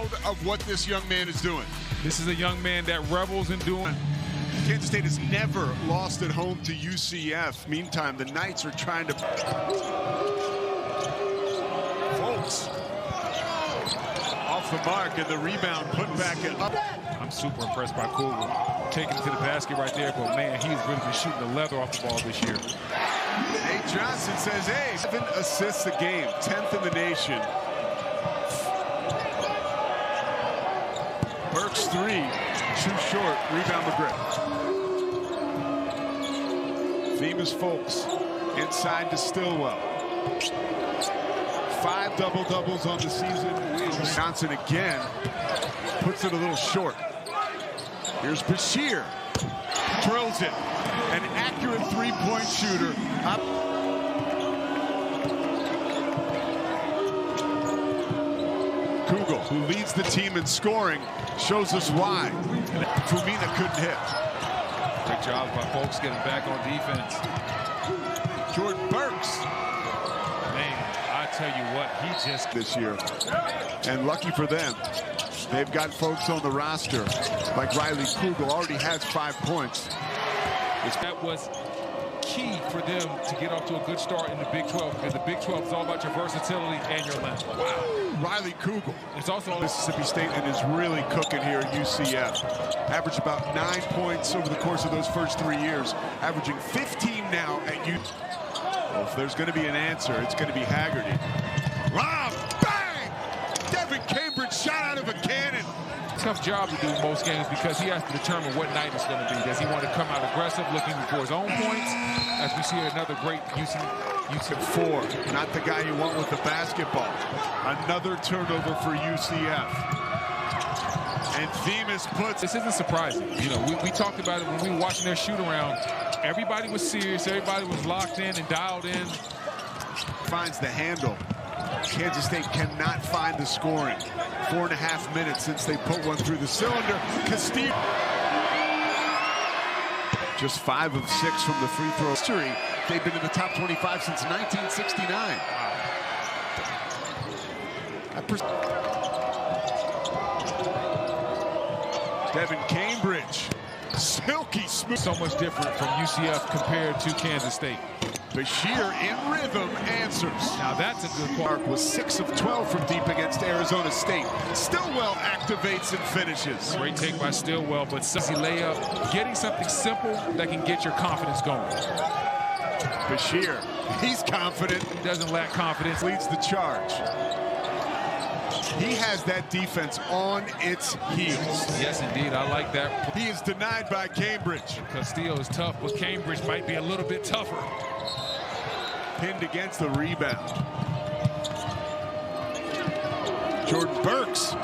proud of what this young man is doing. This is a young man that revels in doing. Kansas State has never lost at home to UCF. Meantime, the Knights are trying to... Folks off the mark, and the rebound put back up. I'm super impressed by Kugel taking it to the basket right there, but man, he's really been shooting the leather off the ball this year. Nate Johnson says, hey, 7 assists a game, 10th in the nation. Burks 3, too short, rebound McGriff. Themis Folks inside to Stillwell. 5 double-doubles on the season. Johnson again puts it a little short. Here's Bashir, drills it. An accurate three-point shooter. Kugel, who leads the team in scoring, shows us why. Fumina couldn't hit. Great job by folks getting back on defense. Jordan Burks. Man, I tell you what, he just... This year. And lucky for them, they've got folks on the roster like Riley Kugel, already has 5 points. That was key for them to get off to a good start in the Big 12, because the Big 12 is all about your versatility and your length. Wow. Riley Kugel. It's also Mississippi State and is really cooking here at UCF. Averaged about 9 points over the course of those first 3 years, averaging 15 now at UCF. Well, if there's going to be an answer, it's going to be Haggerty. Lob, bang! Devin Cambridge shot out of a cannon. Tough job to do in most games, because he has to determine what night it's going to be. Does he want to come out aggressive, looking for his own points? As we see another great UCF 4, not the guy you want with the basketball. Another turnover for UCF. And Themis puts... This isn't surprising. You know, we talked about it when we were watching their shoot around. Everybody was serious. Everybody was locked in and dialed in. Finds the handle. Kansas State cannot find the scoring. 4.5 minutes since they put one through the cylinder. Castillo. Just 5 of 6 from the free throw. History. They've been in the top 25 since 1969. Devin Cambridge. Silky smooth. So much different from UCF compared to Kansas State. Bashir in rhythm answers. Now that's a good part. Was 6 of 12 from deep against Arizona State. Stillwell activates and finishes. Great take by Stillwell, but easy layup. Getting something simple that can get your confidence going. Bashir, he's confident. He doesn't lack confidence. Leads the charge. He has that defense on its heels. Yes, indeed. I like that. He is denied by Cambridge. Castillo is tough, but Cambridge might be a little bit tougher. Pinned against the rebound. Jordan Burks.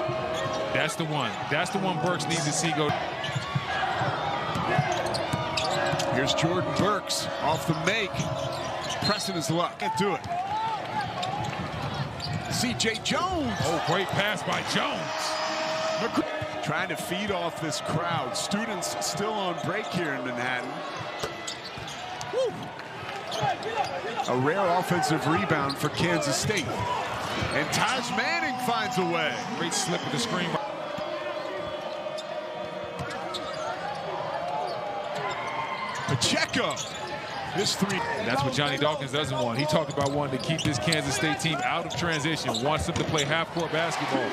That's the one. That's the one Burks needs to see go. Here's Jordan Burks off the make. Pressing his luck. Can't do it. C.J. Jones. Oh, great pass by Jones. Trying to feed off this crowd. Students still on break here in Manhattan. Woo. A rare offensive rebound for Kansas State. And Taj Manning finds a way. Great slip of the screen. Pacheco. This 3. That's what Johnny Dawkins doesn't want. He talked about wanting to keep this Kansas State team out of transition. Wants them to play half-court basketball.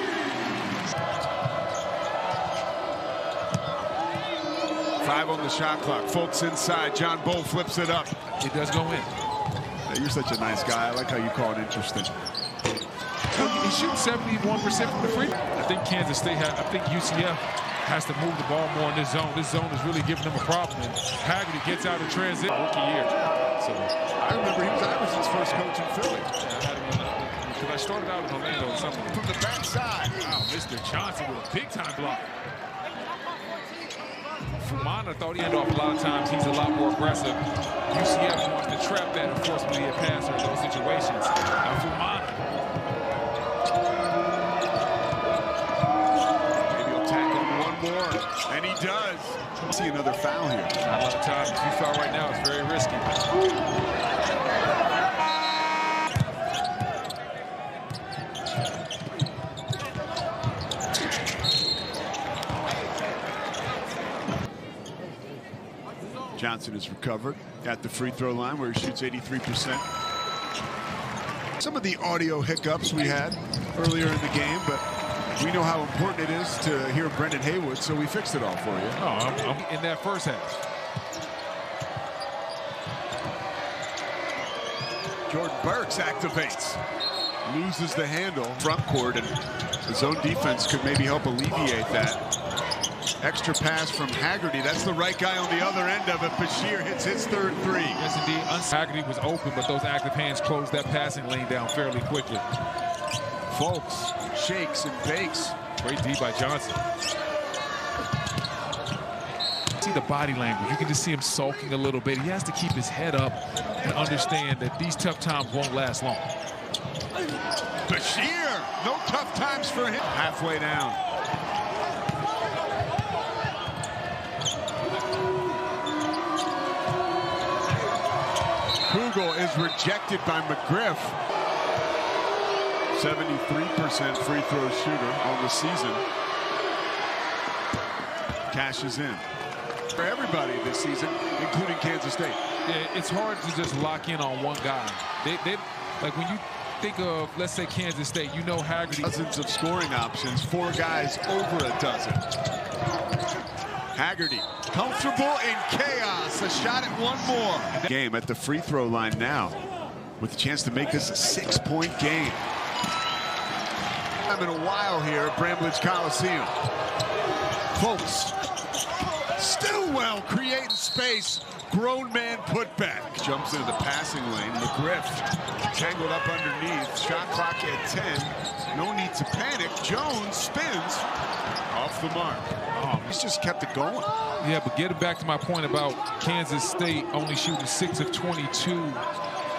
Five on the shot clock. Folks inside. John Bull flips it up. It does go in. Yeah, you're such a nice guy. I like how you call it interesting. He shoots 71% from the free. I think Kansas State I think UCF has to move the ball more in this zone. This zone is really giving them a problem. And Haggerty gets out of transit. Rookie year. So I remember he was Iverson's first coach in Philly. Because I started out in Orlando or something. From the backside. Wow, Mr. Johnson with a big-time block. Fumana thought he had off a lot of times. He's a lot more aggressive. UCF wants to trap that and forcefully a passer in those situations. Now Fumana. Maybe he'll tack on one more. And he does. See another foul here. Not a lot of time. If you foul right now, it's very risky. Johnson is recovered at the free throw line where he shoots 83%. Some of the audio hiccups we had earlier in the game, but we know how important it is to hear Brendan Haywood, so we fixed it all for you. I'm in that first half. Jordan Burks activates, loses the handle, front court, and his own defense could maybe help alleviate that. Extra pass from Haggerty. That's the right guy on the other end of it. Bashir hits his third three. Yes, indeed. Haggerty was open, but those active hands closed that passing lane down fairly quickly. Folks shakes and bakes. Great D by Johnson. See the body language. You can just see him sulking a little bit. He has to keep his head up and understand that these tough times won't last long. Bashir, no tough times for him. Halfway down. Kugel is rejected by McGriff. 73% free throw shooter on the season. Cashes in. For everybody this season, including Kansas State. Yeah, it's hard to just lock in on one guy. They like when you think of, let's say, Kansas State, you know Haggerty. Dozens of scoring options, 4 guys over a dozen. Haggerty, comfortable in chaos. A shot at one more. Game at the free throw line now, with a chance to make this a 6-point game. I'm in a while here at Bramlage Coliseum. Folks, Stillwell creating space. Grown man putback. Jumps into the passing lane. McGriff tangled up underneath. Shot clock at 10. No need to panic. Jones spins off the mark. Oh, he's just kept it going. Yeah, but getting back to my point about Kansas State only shooting 6 of 22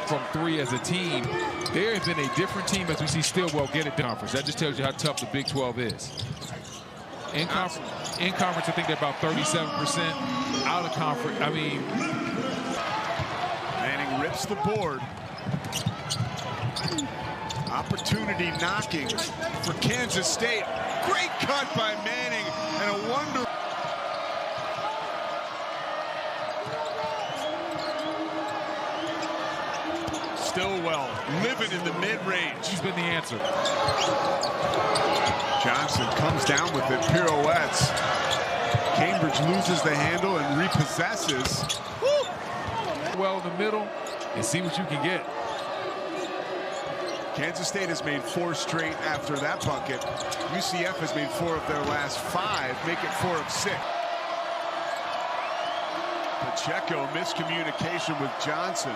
from 3 as a team, there has been a different team as we see Stillwell get it conference. That just tells you how tough the Big 12 is. In conference, I think they're about 37%. Out of conference, I mean. Manning rips the board. Opportunity knocking for Kansas State. Great cut by Manning, and a wonder. Stillwell living in the mid-range. He's been the answer. Johnson comes down with it, pirouettes. Cambridge loses the handle and repossesses. Woo! Well in the middle and see what you can get. Kansas State has made 4 straight after that bucket. UCF has made 4 of their last 5, make it 4 of 6. Pacheco, miscommunication with Johnson.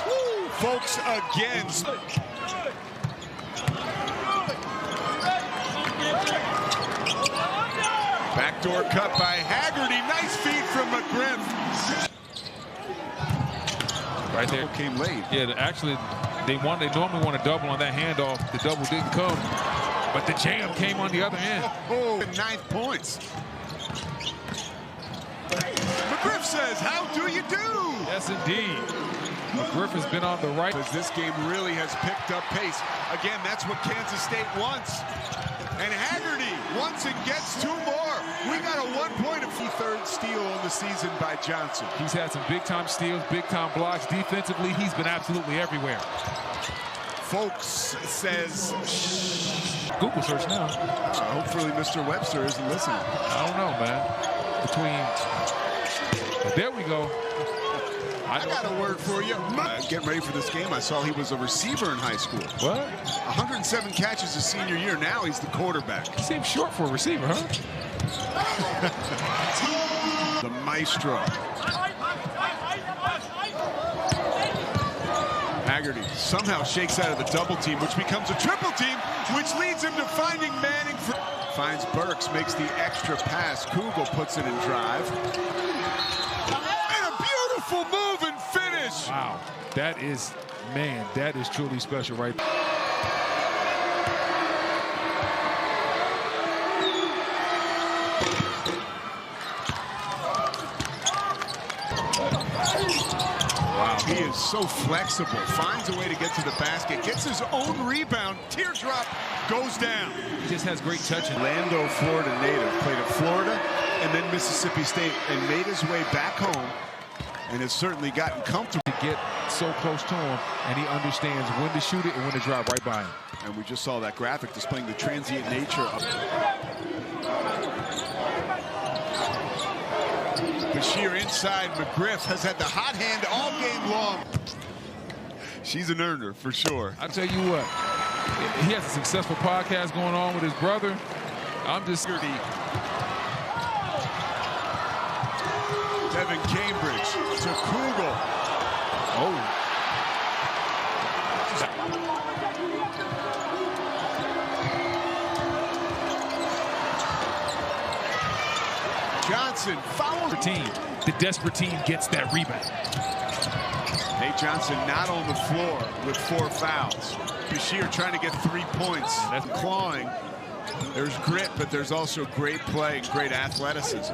Woo! Folks again. Backdoor cut by Haggerty. Nice feed from McGriff. Right there. Came late. Yeah, actually, they normally want to double on that handoff. The double didn't come, but the jam came on the other end. Oh, 9 points. McGriff says, "How do you do?" Yes, indeed. McGriff has been on the right. As this game really has picked up pace. Again, that's what Kansas State wants. And Haggerty wants and gets 2 more. We got a 1-point of 3rd steal on the season by Johnson. He's had some big-time steals, big-time blocks. Defensively, he's been absolutely everywhere. Folks says, shh. Google search now. Hopefully Mr. Webster isn't listening. I don't know, man. There we go. I got a word for you. Getting ready for this game, I saw he was a receiver in high school. What? 107 catches his senior year. Now he's the quarterback. He seems short for a receiver, huh? The maestro. Haggerty somehow shakes out of the double team, which becomes a triple team, which leads him to finding Manning. Finds Burks, makes the extra pass. Kugel puts it in drive. And a beautiful move and finish. Wow, that is, man, that is truly special right there. Wow. He is so flexible, finds a way to get to the basket, gets his own rebound, teardrop, goes down. He just has great touch. Orlando, Florida native, played at Florida and then Mississippi State and made his way back home and has certainly gotten comfortable. To get so close to him, and he understands when to shoot it and when to drive right by him. And we just saw that graphic displaying the transient nature of Bashir inside. McGriff has had the hot hand all game long. She's an earner for sure. I tell you what, he has a successful podcast going on with his brother. I'm just Devin Cambridge to Kugel. Oh. Johnson follows the team. The desperate team gets that rebound. Nate Johnson not on the floor with 4 fouls. Bashir trying to get 3 points. That's clawing. There's grit, but there's also great play and great athleticism.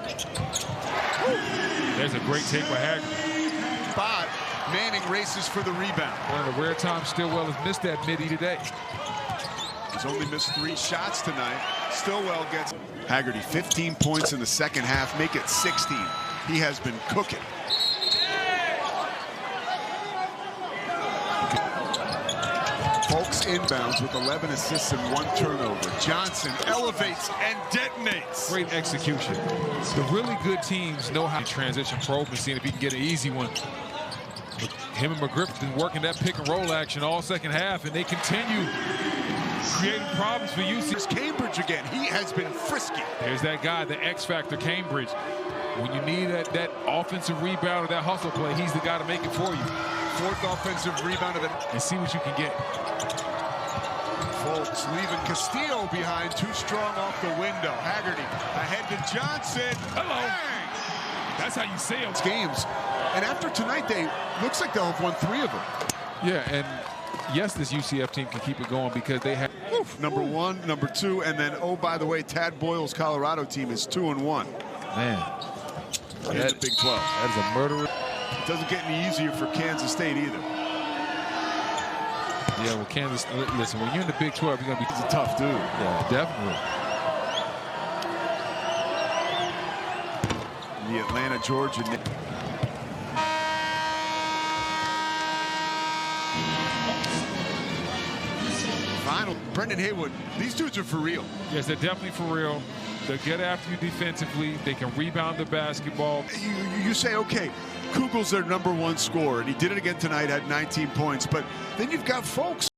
There's a great take by Haggerty. Spot. Manning races for the rebound. One of the rare times Stillwell has missed that midi today. He's only missed 3 shots tonight. Stillwell gets Haggerty 15 points in the second half, make it 16. He has been cooking. Folks inbounds with 11 assists and 1 turnover. Johnson elevates and detonates. Great execution. The really good teams know how to transition probe and see if he can get an easy one. But him and McGriff have been working that pick and roll action all second half, and they continue creating problems for UCF. There's Cambridge again. He has been frisky. There's that guy, the X factor, Cambridge. When you need that offensive rebound or that hustle play, he's the guy to make it for you. 4th offensive rebound of it. And see what you can get. Folks leaving Castillo behind, too strong off the window. Haggerty ahead to Johnson. Hello. Bang! That's how you sail games. And after tonight, looks like they'll have won 3 of them. Yeah, and yes, this UCF team can keep it going because they have number 1, number 2, and then, oh, by the way, Tad Boyle's Colorado team is 2-1. Man, in the Big 12. That is a murderer. It doesn't get any easier for Kansas State either. Yeah, well, Kansas, listen, when you're in the Big 12, you're going to be... He's a tough dude. Yeah, definitely. The Atlanta, Georgia. Final, Brendan Haywood, these dudes are for real. Yes, they're definitely for real. They get after you defensively. They can rebound the basketball. You say, okay, Kugel's their #1 scorer, and he did it again tonight, had 19 points. But then you've got folks